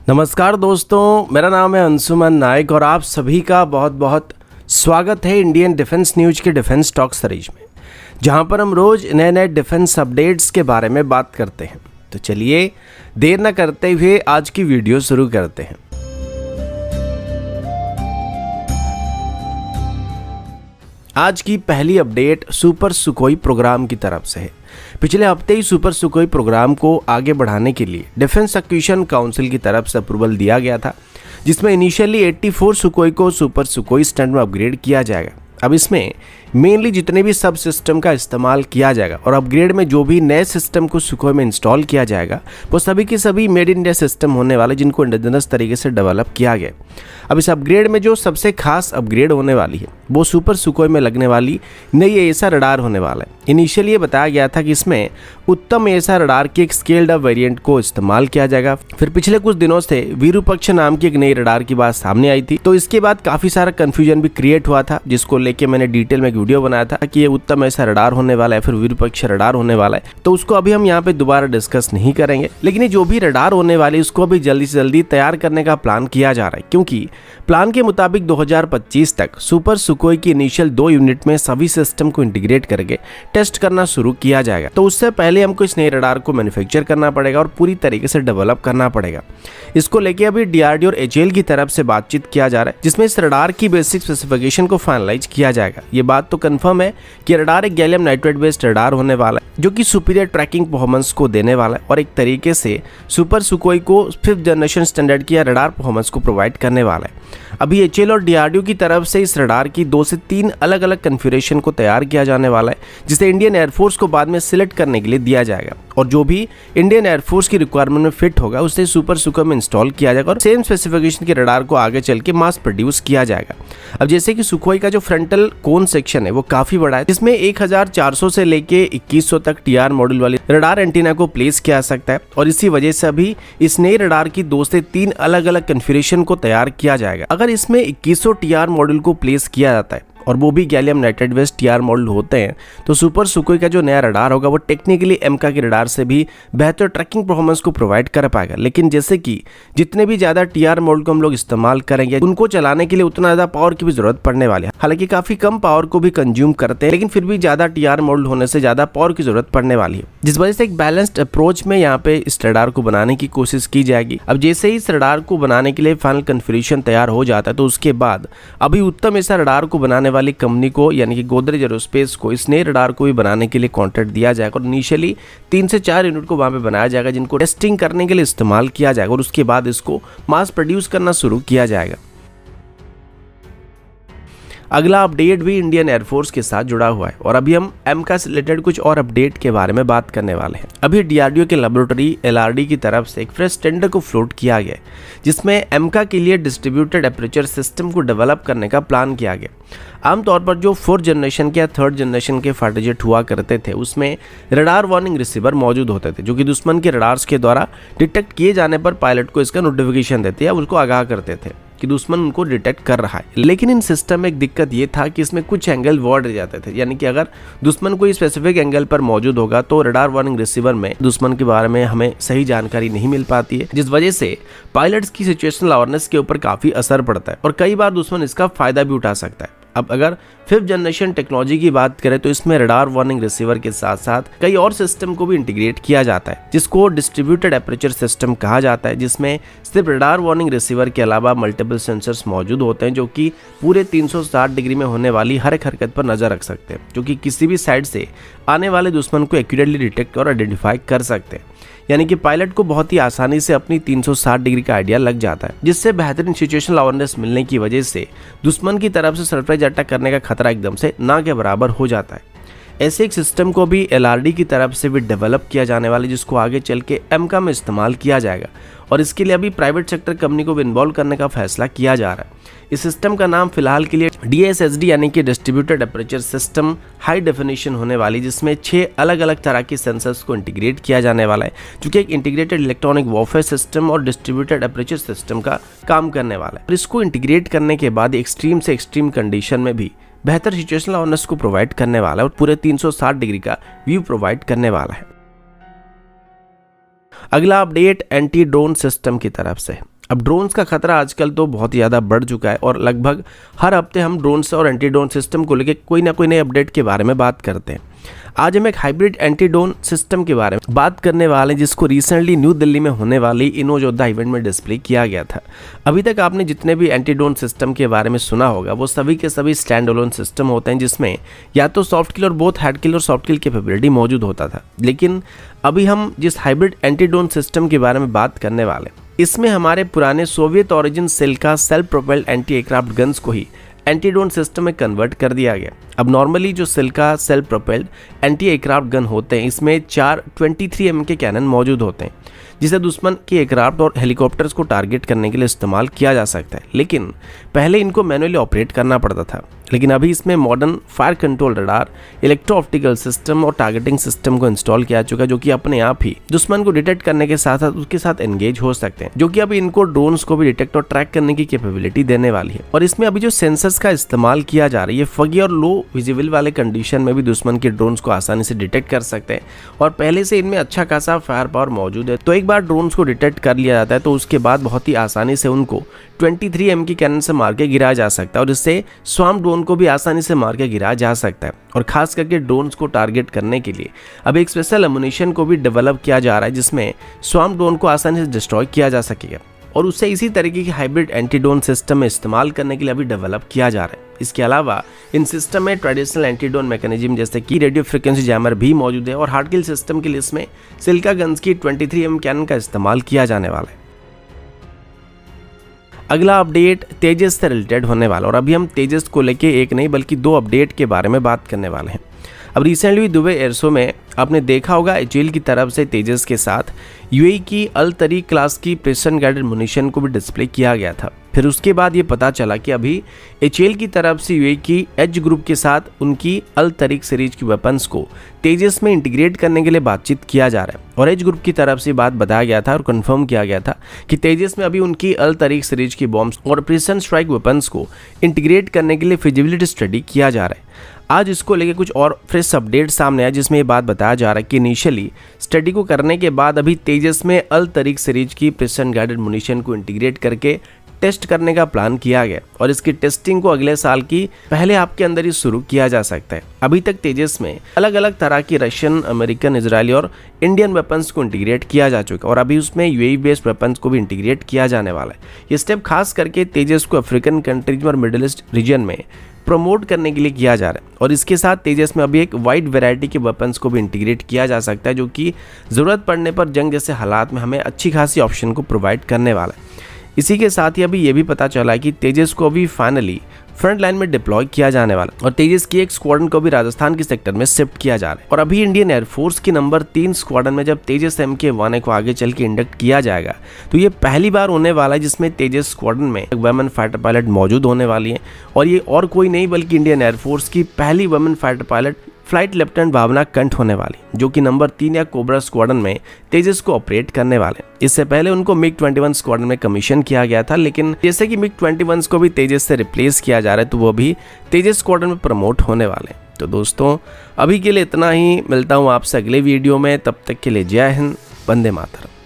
नमस्कार दोस्तों, मेरा नाम है अंशुमन नायक और आप सभी का बहुत बहुत स्वागत है इंडियन डिफेंस न्यूज़ के डिफेंस टॉक सीरीज में, जहां पर हम रोज़ नए नए डिफेंस अपडेट्स के बारे में बात करते हैं। तो चलिए देर न करते हुए आज की वीडियो शुरू करते हैं। आज की पहली अपडेट सुपर सुखोई प्रोग्राम की तरफ से है। पिछले हफ्ते ही सुपर सुखोई प्रोग्राम को आगे बढ़ाने के लिए डिफेंस एक्विजिशन काउंसिल की तरफ से अप्रूवल दिया गया था, जिसमें इनिशियली 84 सुखोई को सुपर सुखोई स्टैंडर्ड में अपग्रेड किया जाएगा। अब इसमें मेनली जितने भी सब सिस्टम का इस्तेमाल किया जाएगा और अपग्रेड में जो भी नए सिस्टम को सुखोई में इंस्टॉल किया जाएगा वो सभी के सभी मेड इन इंडिया सिस्टम होने वाले, जिनको इंडिजिनस तरीके से डेवलप किया गया। अब इस अपग्रेड में जो सबसे खास अपग्रेड होने वाली है वो सुपर सुखोई में लगने वाली नई एएसआर रडार होने वाला है। इनिशियली ये बताया गया था कि इसमें उत्तम एएसआर रडार के एक स्केल्ड अप वेरिएंट को इस्तेमाल किया जाएगा। फिर पिछले कुछ दिनों से विरूपक्ष नाम की एक नई रडार की बात सामने आई थी, तो इसके बाद काफी सारा कंफ्यूजन भी क्रिएट हुआ था, जिसको लेके मैंने डिटेल में एक वीडियो बनाया था कि ये उत्तम एएसआर रडार होने वाला है, फिर विरूपक्ष रडार होने वाला है। तो उसको अभी हम यहाँ पे दोबारा डिस्कस नहीं करेंगे, लेकिन ये जो भी रडार होने वाली है उसको अभी जल्दी से जल्दी तैयार करने का प्लान किया जा रहा है, क्योंकि प्लान के मुताबिक 2025 तक सुपर सुखोई की इनिशियल 2 यूनिट में सभी सिस्टम को इंटीग्रेट करके टेस्ट करना शुरू किया जाएगा। तो उससे पहले हमको इस नए रडार को मैन्युफैक्चर करना पड़ेगा और पूरी तरीके से डेवलप करना पड़ेगा। इसको लेके अभी डीआरडीओ और एचएएल की तरफ से बातचीत किया जा रहा है, जिसमें इस रडार की बेसिक स्पेसिफिकेशन को फाइनलाइज किया जाएगा। ये बात तो कंफर्म है कि रडार एक गैलियम नाइट्रेट बेस्ड रडार होने वाला है, जो कि सुपीरियर ट्रैकिंग परफॉर्मेंस को देने वाला है और एक तरीके से सुपर सुखोई को 5th जनरेशन स्टैंडर्ड की रडार परफॉर्मेंस को प्रोवाइड करने वाला है। अभी एचएएल और डीआरडीओ की तरफ से इस रडार की 2 से 3 अलग अलग कॉन्फ़िगरेशन को तैयार किया जाने वाला है, जिसे इंडियन एयरफोर्स को बाद में सिलेक्ट करने के लिए दिया जाएगा और जो भी इंडियन एयरफोर्स की रिक्वायरमेंट में फिट होगा उसे सुपर सुखोई में इंस्टॉल किया जाएगा और सेम स्पेसिफिकेशन के रडार को आगे चल के मास प्रोड्यूस किया जाएगा। अब जैसे कि सुखोई का जो फ्रंटल कोन सेक्शन है वो काफी बड़ा है, जिसमें 1400 से लेके 2100 तक टीआर मॉड्यूल वाली रडार एंटीना को प्लेस किया जा सकता है और इसी वजह से अभी इस नए रडार की 2 से 3 अलग अलग कॉन्फ़िगरेशन को तैयार किया जाएगा। अगर इसमें 2100 टीआर मॉड्यूल को प्लेस किया जाता है और वो भी gallium nitrate based TR model होते हैं, तो सुपर सुखोई का जो नया रडार होगा वो टेक्निकली एमका के रडार से भी बेहतर ट्रैकिंग परफॉर्मेंस को प्रोवाइड कर पाएगा। लेकिन जैसे कि जितने भी ज़्यादा टीआर मॉडल को हम लोग इस्तेमाल करेंगे उनको चलाने के लिए उतना ज़्यादा पावर की भी जरूरत पड़ने वाली है। हालांकि काफ़ी कम पावर को भी कंज्यूम करते हैं, लेकिन फिर भी ज़्यादा टीआर मॉडल होने से ज़्यादा पावर की जरूरत पड़ने वाली है, जिस वजह से एक बैलेंस्ड अप्रोच में यहाँ पे इस रडार को बनाने की कोशिश की जाएगी। अब जैसे ही इस रडार को बनाने के लिए फाइनल कॉन्फ़िगरेशन तैयार हो जाता है, तो उसके बाद अभी उत्तम ऐसा रडार को बनाने वाली कंपनी को यानी कि गोदरेज एरोस्पेस को इस नए रडार को भी बनाने के लिए कॉन्ट्रैक्ट दिया जाएगा और इनिशियली 3 से 4 यूनिट को वहां पे बनाया जाएगा, जिनको टेस्टिंग करने के लिए इस्तेमाल किया जाएगा और उसके बाद इसको मास प्रोड्यूस करना शुरू किया जाएगा। अगला अपडेट भी इंडियन एयरफोर्स के साथ जुड़ा हुआ है और अभी हम एमका से रिलेटेड कुछ और अपडेट के बारे में बात करने वाले हैं। अभी डीआरडीओ के लेबोरेटरी एलआरडी की तरफ से एक फ्रेश टेंडर को फ्लोट किया गया, जिसमें एमका के लिए डिस्ट्रीब्यूटेड एपर्चर सिस्टम को डेवलप करने का प्लान किया गया। आमतौर पर जो 4th जनरेशन के या 3rd जनरेशन के फाइटर जेट हुआ करते थे उसमें रडार वार्निंग रिसीवर मौजूद होते थे, जो कि दुश्मन के रडार्स के द्वारा डिटेक्ट किए जाने पर पायलट को इसका नोटिफिकेशन देते या उसको आगाह करते थे कि दुश्मन उनको डिटेक्ट कर रहा है। लेकिन इन सिस्टम में एक दिक्कत ये था कि इसमें कुछ एंगल वॉर्ड रह जाते थे, यानी कि अगर दुश्मन कोई स्पेसिफिक एंगल पर मौजूद होगा तो रडार वार्निंग रिसीवर में दुश्मन के बारे में हमें सही जानकारी नहीं मिल पाती है, जिस वजह से पायलट्स की सिचुएशनल अवेयरनेस के ऊपर काफी असर पड़ता है और कई बार दुश्मन इसका फायदा भी उठा सकता है। अब अगर 5th जनरेशन टेक्नोलॉजी की बात करें तो इसमें रडार वार्निंग रिसीवर के साथ साथ कई और सिस्टम को भी इंटीग्रेट किया जाता है, जिसको डिस्ट्रीब्यूटेड एपर्चर सिस्टम कहा जाता है, जिसमें सिर्फ रडार वार्निंग रिसीवर के अलावा मल्टीपल सेंसर्स मौजूद होते हैं, जो कि पूरे 360 डिग्री में होने वाली हर एक हरकत पर नजर रख सकते हैं, जो कि किसी भी साइड से आने वाले दुश्मन को एक्यूरेटली डिटेक्ट और आइडेंटिफाई कर सकते हैं। यानी कि पायलट को बहुत ही आसानी से अपनी 360 डिग्री का आइडिया लग जाता है, जिससे बेहतरीन सिचुएशनल अवेयरनेस मिलने की वजह से दुश्मन की तरफ से सरप्राइज अटैक करने का खतरा एकदम से ना के बराबर हो जाता है। ऐसे एक सिस्टम को भी एलआरडी की तरफ से भी डेवलप किया जाने वाला है, जिसको आगे चल के एमका में इस्तेमाल किया जाएगा और इसके लिए अभी प्राइवेट सेक्टर कंपनी को भी इन्वॉल्व करने का फैसला किया जा रहा है। इस सिस्टम का नाम फिलहाल के लिए DSSD यानी कि distributed aperture system high definition होने वाली, जिसमें 6 अलग अलग तरह के सेंसर्स को इंटीग्रेट किया जाने वाला है, जो कि एक इंटीग्रेटेड इलेक्ट्रॉनिक वॉरफेयर सिस्टम और डिस्ट्रीब्यूटेड एपर्चर सिस्टम का काम करने वाला है। इसको इंटीग्रेट करने के बाद एक्सट्रीम से एक्सट्रीम कंडीशन में भी बेहतर सिचुएशनल अवेयरनेस को प्रोवाइड करने वाला है और पूरे 360 डिग्री का व्यू प्रोवाइड करने वाला है। अगला अपडेट एंटी ड्रोन सिस्टम की तरफ से है। अब ड्रोन्स का खतरा आजकल तो बहुत ज़्यादा बढ़ चुका है और लगभग हर हफ्ते हम ड्रोन्स और एंटी ड्रोन सिस्टम को लेकर कोई ना कोई नए अपडेट के बारे में बात करते हैं। आज हम एक हाइब्रिड एंटी ड्रोन सिस्टम के बारे में बात करने वाले हैं, जिसको रिसेंटली न्यू दिल्ली में होने वाली इनोयोद्धा इवेंट में डिस्प्ले किया गया था। अभी तक आपने जितने भी एंटी ड्रोन सिस्टम के बारे में सुना होगा वो सभी के सभी स्टैंड अलोन सिस्टम होते हैं, जिसमें या तो सॉफ्ट किल और बोथ हार्ड किल और सॉफ्ट किल कैपेबिलिटी मौजूद होता था। लेकिन अभी हम जिस हाइब्रिड एंटी ड्रोन सिस्टम के बारे में बात करने वाले, इसमें हमारे पुराने Soviet origin Chilka self propelled anti aircraft guns को ही एंटी ड्रोन सिस्टम में कन्वर्ट कर दिया गया। अब नॉर्मली जो Chilka self propelled anti aircraft gun होते हैं, इसमें 4 23mm के कैनन मौजूद होते हैं, जिसे दुश्मन के एयरक्राफ्ट और हेलीकॉप्टर्स को टारगेट करने के लिए इस्तेमाल किया जा सकता है। लेकिन पहले इनको मैनुअली ऑपरेट करना पड़ता था, लेकिन अभी इसमें modern fire control radar, electro optical system और टारगेटिंग सिस्टम को इंस्टॉल किया चुका है, जो कि अपने आप ही दुश्मन को डिटेक्ट करने के साथ साथ उसके साथ एंगेज हो सकते हैं, जो कि अभी इनको ड्रोन्स को भी डिटेक्ट और ट्रैक करने की कैपेबिलिटी देने वाली है। और इसमें अभी जो सेंसर्स का इस्तेमाल किया जा रहा है, ये फगी और लो विजिबल वाले कंडीशन में भी दुश्मन के ड्रोन्स को आसानी से डिटेक्ट कर सकते हैं और पहले से इनमें अच्छा खासा फायर पावर मौजूद है। तो एक बार ड्रोन्स को डिटेक्ट कर लिया जाता है तो उसके बाद बहुत ही आसानी से उनको 23mm की कैनन से मार के गिराया जा सकता है और इससे स्वाम ड्रोन को भी आसानी से मार के गिराया जा सकता है। और खास करके ड्रोन्स को टारगेट करने के लिए अब एक स्पेशल एमुनिशन को भी डेवलप किया जा रहा है, जिसमें स्वाम ड्रोन को आसानी से डिस्ट्रॉय किया जा सकेगा और उसे इसी तरीके की हाइब्रिड एंटी ड्रोन सिस्टम में इस्तेमाल करने के लिए अभी डेवलप किया जा रहा है। इसके अलावा इन सिस्टम में ट्रेडिशनल एंटी ड्रोन मैकेनिज्म जैसे कि रेडियो फ्रिक्वेंसी जैमर भी मौजूद है और हार्ड किल सिस्टम के लिए इसमें सिल्का गन्स की 23mm कैनन का इस्तेमाल किया जाने वाला है। अगला अपडेट तेजस से रिलेटेड होने वाला और अभी हम तेजस को लेके एक नहीं बल्कि 2 अपडेट के बारे में बात करने वाले हैं। अब रिसेंटली दुबई एयर शो में आपने देखा होगा एचएएल की तरफ से तेजस के साथ यूएई की अल तरीक क्लास की प्रेसिजन गाइडेड मुनिशन को भी डिस्प्ले किया गया था। फिर उसके बाद ये पता चला कि अभी एचएएल की तरफ से यूएई की एज ग्रुप के साथ उनकी अल तरीक सीरीज की वेपन्स को तेजस में इंटीग्रेट करने के लिए बातचीत किया जा रहा है और एज ग्रुप की तरफ से बात बताया गया था और कंफर्म किया गया था कि तेजस में अभी उनकी अल तरीक सीरीज की बॉम्ब्स और प्रिसिजन स्ट्राइक वेपन्स को इंटीग्रेट करने के लिए फिजिबिलिटी स्टडी किया जा रहा है। आज इसको लेके कुछ और फ्रेश अपडेट सामने आया, जिसमें ये बात बताया जा रहा है कि इनिशियली स्टडी को करने के बाद अभी तेजस में अल तरीक सीरीज की प्रिसिजन गाइडेड मुनिशन को इंटीग्रेट करके टेस्ट करने का प्लान किया गया और इसकी टेस्टिंग को अगले साल की पहले हाफ के अंदर ही शुरू किया जा सकता है। अभी तक तेजस में अलग अलग तरह की रशियन, अमेरिकन, इजरायली और इंडियन वेपन्स को इंटीग्रेट किया जा चुका है और अभी उसमें यूएई बेस्ड वेपन्स को भी इंटीग्रेट किया जाने वाला है। ये स्टेप खास करके तेजस को अफ्रीकन कंट्रीज और मिडिल ईस्ट रीजन में प्रमोट करने के लिए किया जा रहा है और इसके साथ तेजस में अभी एक वाइड वैरायटी के वेपन्स को भी इंटीग्रेट किया जा सकता है, जो कि ज़रूरत पड़ने पर जंग जैसे हालात में हमें अच्छी खासी ऑप्शन को प्रोवाइड करने वाला है। इसी के साथ ही अभी ये भी पता चला है कि तेजस को अभी फाइनली फ्रंट लाइन में डिप्लॉय किया जाने वाला और तेजस की एक स्क्वाड्रन को भी राजस्थान के सेक्टर में शिफ्ट किया जा रहा है। और अभी इंडियन एयरफोर्स की नंबर 3 स्क्वाड्रन में जब तेजस MK1 को आगे चल के इंडक्ट किया जाएगा तो ये पहली बार होने वाला है जिसमें तेजस स्क्वाड्रन में वुमेन फाइटर पायलट मौजूद होने वाली है और ये और कोई नहीं बल्कि इंडियन एयरफोर्स की पहली women fighter pilot flight lieutenant Bhawana Kanth होने वाली, जो कि नंबर 3 या कोबरा स्क्वाड्रन में तेजस को ऑपरेट करने वाले। इससे पहले उनको MiG-21 स्क्वाड्रन में कमीशन किया गया था, लेकिन जैसे कि MiG-21 को भी तेजस से रिप्लेस किया जा रहा है तो वो भी तेजस स्क्वाड्रन में प्रमोट होने वाले। तो दोस्तों अभी के लिए इतना ही, मिलता हूँ आपसे अगले वीडियो में, तब तक के लिए जय हिंद, वंदे मातरम।